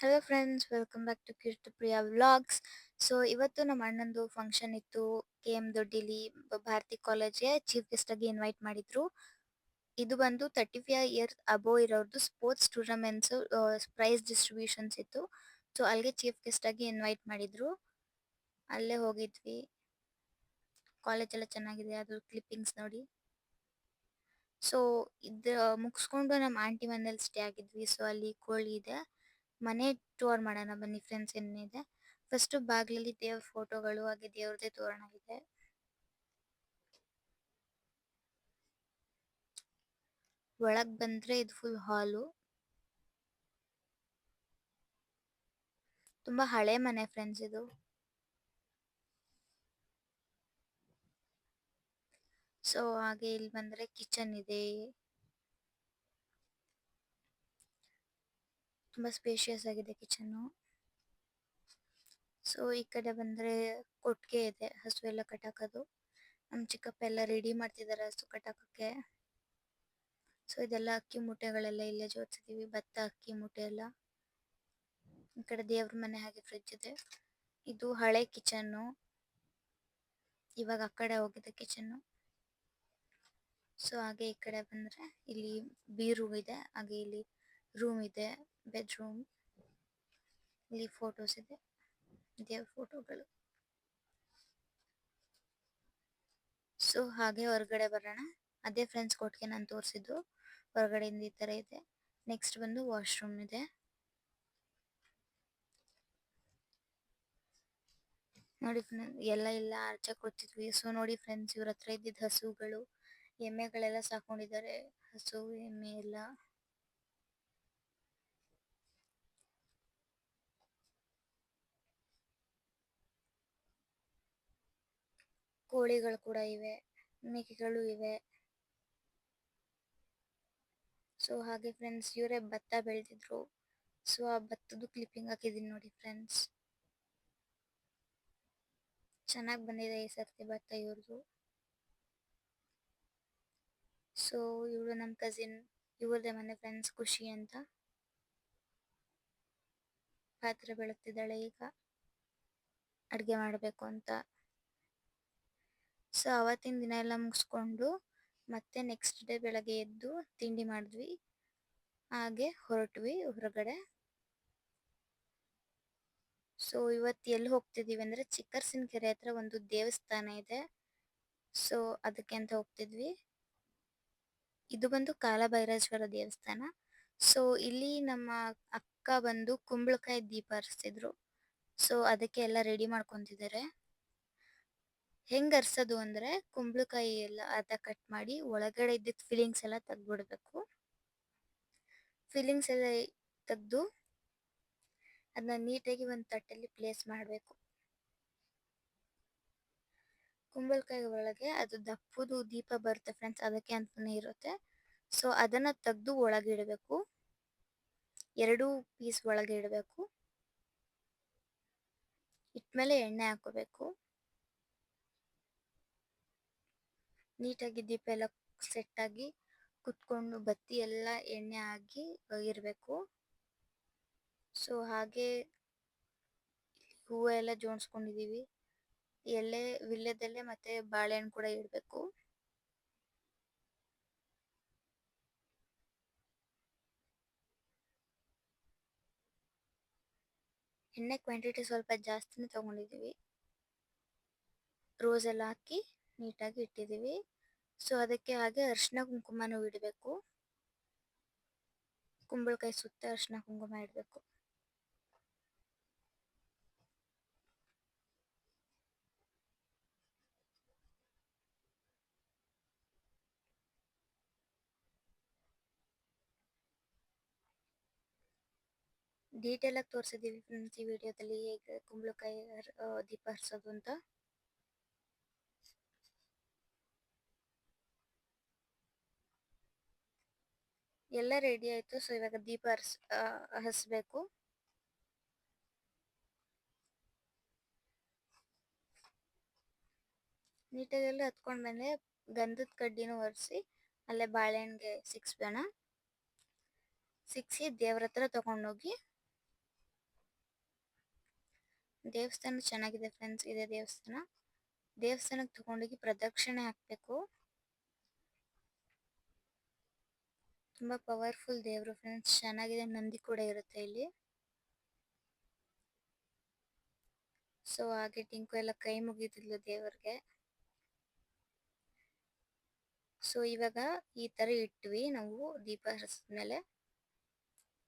Hello friends, welcome back to Keerthipriya vlogs. So ಇವತ್ತು ನಮ್ಮ ಅಣ್ಣಂದು ಫಂಕ್ಷನ್ ಇತ್ತು. ಕೆ ಎಮ್ ದೊಡ್ಡಿಲಿ ಭಾರತಿ ಕಾಲೇಜ್ಗೆ ಚೀಫ್ ಗೆಸ್ಟ್ ಆಗಿ ಇನ್ವೈಟ್ ಮಾಡಿದ್ರು. ಇದು ಬಂದು 35 ಇಯರ್ಸ್ ಅಬೋವ್ ಇರೋರ್ದು ಸ್ಪೋರ್ಟ್ಸ್ ಟೂರ್ನಮೆಂಟ್ಸ್ ಪ್ರೈಸ್ ಡಿಸ್ಟ್ರಿಬ್ಯೂಷನ್ಸ್ ಇತ್ತು. ಸೊ ಅಲ್ಲಿಗೆ ಚೀಫ್ ಗೆಸ್ಟ್ ಆಗಿ ಇನ್ವೈಟ್ ಮಾಡಿದ್ರು. ಅಲ್ಲೇ ಹೋಗಿದ್ವಿ. ಕಾಲೇಜ್ ಎಲ್ಲ ಚೆನ್ನಾಗಿದೆ, ಅದು ಕ್ಲಿಪ್ಪಿಂಗ್ಸ್ ನೋಡಿ. ಸೊ ಇದು ಮುಗಿಸ್ಕೊಂಡು ನಮ್ಮ ಆಂಟಿ ಮನೇಲಿ ಸ್ಟೇ ಆಗಿದ್ವಿ. ಸೊ ಅಲ್ಲಿ ಕೋಳಿ ಇದೆ, ಮನೆ ಟೂರ್ ಮಾಡೋಣ ಬನ್ನಿ ಫ್ರೆಂಡ್ಸ್. ಏನಿದೆ ಫಸ್ಟ್ ಬಾಗ್ಲಲ್ಲಿ ದೇವ್ರ ಫೋಟೋಗಳು ಹಾಗೆ ದೇವ್ರದೇ ತೋರಣ ಇದೆ. ಒಳಗ್ ಬಂದ್ರೆ ಇದು ಫುಲ್ ಹಾಲು. ತುಂಬಾ ಹಳೆ ಮನೆ ಫ್ರೆಂಡ್ಸ್ ಇದು. ಸೊ ಹಾಗೆ ಇಲ್ಲಿ ಬಂದ್ರೆ ಕಿಚನ್ ಇದೆ, ತುಂಬಾ ಸ್ಪೇಷಿಯಸ್ ಆಗಿದೆ ಕಿಚನ್ನು. ಸೊ ಈ ಕಡೆ ಬಂದ್ರೆ ಕೊಟ್ಟಿಗೆ ಇದೆ, ಹಸು ಎಲ್ಲ ಕಟ್ಟಾಕೋದು. ನಮ್ಮ ಚಿಕ್ಕಪ್ಪ ಎಲ್ಲ ರೆಡಿ ಮಾಡ್ತಿದ್ದಾರೆ ಹಸು ಕಟ್ಟಾಕಕ್ಕೆ. ಸೊ ಇದೆಲ್ಲ ಅಕ್ಕಿ ಮೂಟೆಗಳೆಲ್ಲ ಇಲ್ಲೇ ಜೋಡಿಸಿದೀವಿ, ಭತ್ತ ಅಕ್ಕಿ ಮೂಟೆ ಎಲ್ಲ. ಈ ಕಡೆ ದೇವ್ರ ಮನೆ ಹಾಗೆ ಫ್ರಿಡ್ಜ್ ಇದೆ. ಇದು ಹಳೆ ಕಿಚನ್ನು, ಇವಾಗ ಆ ಕಡೆ ಹೋಗಿದೆ ಕಿಚನ್ನು. ಸೊ ಹಾಗೆ ಈ ಕಡೆ ಬಂದ್ರೆ ಇಲ್ಲಿ ಬೀರು ಇದೆ, ಹಾಗೆ ಇಲ್ಲಿ ರೂಮ್ ಇದೆ, ಬೆಡ್ರೂಮ್. ಇಲ್ಲಿ ಫೋಟೋಸ್ ಇದೆ, ದೇವ್ರ ಫೋಟೋಗಳು. ಸೊ ಹಾಗೆ ಹೊರಗಡೆ ಬರೋಣ. ಅದೇ ಫ್ರೆಂಡ್ಸ್ ಕೊಟ್ಟಿಗೆ ನಾನು ತೋರಿಸಿದ್ದು, ಹೊರಗಡೆಯಿಂದ ಈ ಥರ ಇದೆ. ನೆಕ್ಸ್ಟ್ ಬಂದು ವಾಶ್ರೂಮ್ ಇದೆ ನೋಡಿ. ಎಲ್ಲ ಇಲ್ಲ ಆಚೆ ಕೂತಿದ್ವಿ. ಸೊ ನೋಡಿ ಫ್ರೆಂಡ್ಸ್, ಇವ್ರ ಹತ್ರ ಇದ್ದಿದ್ದ ಹಸುಗಳು, ಎಮ್ಮೆಗಳೆಲ್ಲ ಸಾಕೊಂಡಿದ್ದಾರೆ. ಹಸು ಎಮ್ಮೆ ಎಲ್ಲ. ಕೋಳಿಗಳು ಕೂಡ ಇವೆ, ಮೇಕೆಗಳು ಇವೆ. ಸೊ ಹಾಗೆ ಫ್ರೆಂಡ್ಸ್, ಇವರೇ ಭತ್ತ ಬೆಳೆದಿದ್ರು. ಸೊ ಆ ಭತ್ತದ ಕ್ಲಿಪ್ಪಿಂಗ್ ಹಾಕಿದೀನಿ ನೋಡಿ ಫ್ರೆಂಡ್ಸ್. ಚೆನ್ನಾಗಿ ಬಂದಿದೆ ಈ ಸರ್ತಿ ಭತ್ತ ಇವ್ರದ್ದು. ಸೊ ಇವಳು ನಮ್ಮ ಕಸಿನ್, ಇವ್ರದೇ ಮನೆ ಫ್ರೆಂಡ್ಸ್, ಖುಷಿ ಅಂತ. ಪಾತ್ರೆ ಬೆಳಗ್ತಿದ್ದಾಳೆ ಈಗ, ಅಡುಗೆ ಮಾಡಬೇಕು ಅಂತ. ಸೊ ಅವತ್ತಿನ ದಿನ ಎಲ್ಲ ಮುಗಿಸ್ಕೊಂಡು ಮತ್ತೆ ನೆಕ್ಸ್ಟ್ ಡೇ ಬೆಳಗ್ಗೆ ಎದ್ದು ತಿಂಡಿ ಮಾಡಿದ್ವಿ, ಹಾಗೆ ಹೊರಟ್ವಿ ಹೊರಗಡೆ. ಸೊ ಇವತ್ತು ಎಲ್ಲಿ ಹೋಗ್ತಿದೀವಿ ಅಂದ್ರೆ ಚಿಕ್ಕರ್ಸಿನ ಕೆರೆ ಹತ್ರ ಒಂದು ದೇವಸ್ಥಾನ ಇದೆ. ಸೊ ಅದಕ್ಕೆ ಅಂತ ಹೋಗ್ತಿದ್ವಿ. ಇದು ಬಂದು ಕಾಲಭೈರೇಶ್ವರ ದೇವಸ್ಥಾನ. ಸೊ ಇಲ್ಲಿ ನಮ್ಮ ಅಕ್ಕ ಬಂದು ಕುಂಬಳಕಾಯಿ ದೀಪ ಹರಿಸ್ತಿದ್ರು. ಸೊ ಅದಕ್ಕೆ ಎಲ್ಲ ರೆಡಿ ಮಾಡ್ಕೊಂತಿದ್ದಾರೆ. ಹೆಂಗ್ ಹರ್ಸೋದು ಅಂದ್ರೆ ಕುಂಬಳಕಾಯಿ ಎಲ್ಲ ಅರ್ಧ ಕಟ್ ಮಾಡಿ ಒಳಗಡೆ ಇದ್ದಿದ್ದ ಫಿಲಿಂಗ್ಸ್ ಎಲ್ಲ ತೆಗ್ದ್ಬಿಡ್ಬೇಕು. ಫಿಲಿಂಗ್ಸ್ ಎಲ್ಲ ತೆಗೆದು ಅದನ್ನ ನೀಟಾಗಿ ಒಂದು ತಟ್ಟೆಯಲ್ಲಿ ಪ್ಲೇಸ್ ಮಾಡಬೇಕು. ಕುಂಬಳಕಾಯಿ ಒಳಗೆ ಅದು ದಪ್ಪದು ದೀಪ ಬರುತ್ತೆ ಫ್ರೆಂಡ್ಸ್, ಅದಕ್ಕೆ ಅಂತಾನೆ ಇರುತ್ತೆ. ಸೊ ಅದನ್ನ ತೆಗೆದು ಒಳಗೆ ಇಡಬೇಕು, 2 ಪೀಸ್ ಒಳಗೆ ಇಡಬೇಕು. ಇಟ್ಮೇಲೆ ಎಣ್ಣೆ ಹಾಕೋಬೇಕು. ನೀಟಾಗಿ ದೀಪ ಎಲ್ಲ ಸೆಟ್ ಆಗಿ ಕುತ್ಕೊಂಡು ಬತ್ತಿ ಎಲ್ಲ ಎಣ್ಣೆ ಆಗಿ ಇರಬೇಕು. ಸೊ ಹಾಗೆ ಹೂವು ಎಲ್ಲ ಜೋಡಿಸ್ಕೊಂಡಿದೀವಿ. ಎಲೆ ವಿಳ್ಯದೆಲೆ ಮತ್ತೆ ಬಾಳೆಹಣ್ಣು ಕೂಡ ಇಡಬೇಕು. ಎಣ್ಣೆ ಕ್ವಾಂಟಿಟಿ ಸ್ವಲ್ಪ ಜಾಸ್ತಿನೇ ತಗೊಂಡಿದ್ದೀವಿ. ರೋಸ್ ಎಲ್ಲ ಹಾಕಿ ನೀಟಾಗಿ ಇಟ್ಟಿದ್ದೀವಿ. ಸೊ ಅದಕ್ಕೆ ಹಾಗೆ ಅರಿಶಿನ ಕುಂಕುಮನೂ ಇಡಬೇಕು. ಕುಂಬಳಕಾಯಿ ಸುತ್ತ ಅರಿಶಿನ ಕುಂಕುಮ ಇಡಬೇಕು. ಡೀಟೇಲ್ ಆಗಿ ತೋರಿಸಿದ್ದೀವಿ ಫ್ರೆಂಡ್ಸ್ ಈ ವಿಡಿಯೋದಲ್ಲಿ, ಹೇಗೆ ಕುಂಬಳಕಾಯಿ ದೀಪ ಹರಿಸೋದು ಅಂತ. ಎಲ್ಲ ರೆಡಿ ಆಯ್ತು. ಸೊ ಇವಾಗ ದೀಪ ಹರಿಸ್ಬೇಕು. ನೀಟಾಗಿ ಎಲ್ಲ ಹತ್ಕೊಂಡ್ಮೇಲೆ ಗಂಧದ ಕಡ್ಡಿನೂ ಒರೆಸಿ ಅಲ್ಲೇ ಬಾಳೆಹಣ್ಣಿಗೆ ಸಿಕ್ಕಿಸಿ ದೇವ್ರ ಹತ್ರ ತಗೊಂಡೋಗಿ ದೇವಸ್ಥಾನ ಚೆನ್ನಾಗಿದೆ ಫ್ರೆಂಡ್ಸ್. ಇದೆ ದೇವಸ್ಥಾನ. ದೇವಸ್ಥಾನಕ್ಕೆ ತಗೊಂಡೋಗಿ ಪ್ರದಕ್ಷಿಣೆ ಹಾಕ್ಬೇಕು. ತುಂಬಾ ಪವರ್ಫುಲ್ ದೇವರು ಫ್ರೆಂಡ್ಸ್. ಚೆನ್ನಾಗಿದೆ. ನಂದಿ ಕೂಡ ಇರುತ್ತೆ ಇಲ್ಲಿ. ಸೊ ಹಾಗೆ ಟಿಂಕು ಎಲ್ಲ ಕೈ ಮುಗಿತಿದ್ಲು ದೇವ್ರಿಗೆ. ಸೊ ಇವಾಗ ಈ ತರ ಇಟ್ವಿ ನಾವು ದೀಪ ಹರಿಸಿದ್ಮೇಲೆ.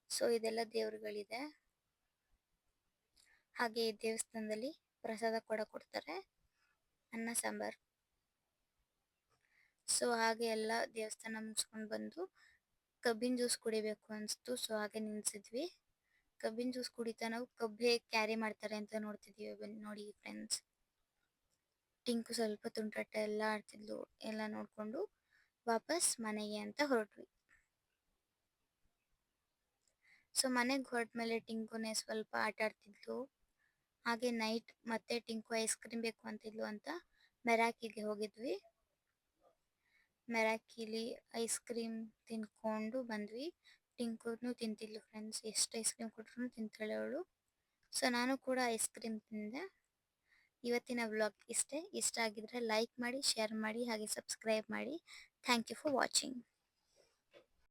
ಸೊ ಇದೆಲ್ಲ ದೇವ್ರುಗಳಿದೆ. ಹಾಗೆ ಈ ದೇವಸ್ಥಾನದಲ್ಲಿ ಪ್ರಸಾದ ಕೂಡ ಕೊಡ್ತಾರೆ, ಅನ್ನ ಸಾಂಬಾರ್. ಸೊ ಹಾಗೆ ಎಲ್ಲ ದೇವಸ್ಥಾನ ಮುಗಿಸ್ಕೊಂಡು ಬಂದು ಕಬ್ಬಿನ ಜ್ಯೂಸ್ ಕುಡಿಬೇಕು ಅನಿಸ್ತು. ಸೊ ಹಾಗೆ ನಿಲ್ಸಿದ್ವಿ. ಕಬ್ಬಿನ ಜ್ಯೂಸ್ ಕುಡಿತಾ ನಾವು ಕಬ್ಬು ಹೇಗೆ ಕ್ಯಾರಿ ಮಾಡ್ತಾರೆ ಅಂತ ನೋಡ್ತಿದ್ದೀವಿ. ಬನ್ನಿ ನೋಡಿ ಫ್ರೆಂಡ್ಸ್. ಟಿಂಕು ಸ್ವಲ್ಪ ತುಂಟಾಟ ಎಲ್ಲ ಆಡ್ತಿದ್ಲು. ಎಲ್ಲ ನೋಡ್ಕೊಂಡು ವಾಪಸ್ ಮನೆಗೆ ಅಂತ ಹೊರಟ್ವಿ. ಸೊ ಮನೆಗೆ ಹೊರಟ್ಮೇಲೆ ಟಿಂಕುನೇ ಸ್ವಲ್ಪ ಆಟ ಆಡ್ತಿದ್ಲು. ಹಾಗೆ ನೈಟ್ ಮತ್ತೆ ಟಿಂಕು ಐಸ್ ಕ್ರೀಮ್ ಬೇಕು ಅಂತಿದ್ಲು ಅಂತ ಮೆರಾಕಿಗೆ ಹೋಗಿದ್ವಿ. ಮೆರಾಕಿಲಿ ಐಸ್ ಕ್ರೀಮ್ ತಿನ್ಕೊಂಡು ಬಂದ್ವಿ. ಟಿಂಕುನು ತಿಂತಿದ್ಲು ಫ್ರೆಂಡ್ಸ್. ಎಷ್ಟು ಐಸ್ ಕ್ರೀಮ್ ಕೊಟ್ರು ತಿಂತಾಳೆ ಅವಳು. ಸೊ ನಾನು ಕೂಡ ಐಸ್ ಕ್ರೀಮ್ ತಿಂದೆ. ಇವತ್ತಿನ ವ್ಲಾಗ್ ಇಷ್ಟೇ. ಇಷ್ಟ ಆಗಿದ್ರೆ ಲೈಕ್ ಮಾಡಿ, ಶೇರ್ ಮಾಡಿ, ಹಾಗೆ ಸಬ್ಸ್ಕ್ರೈಬ್ ಮಾಡಿ. Thank you for watching.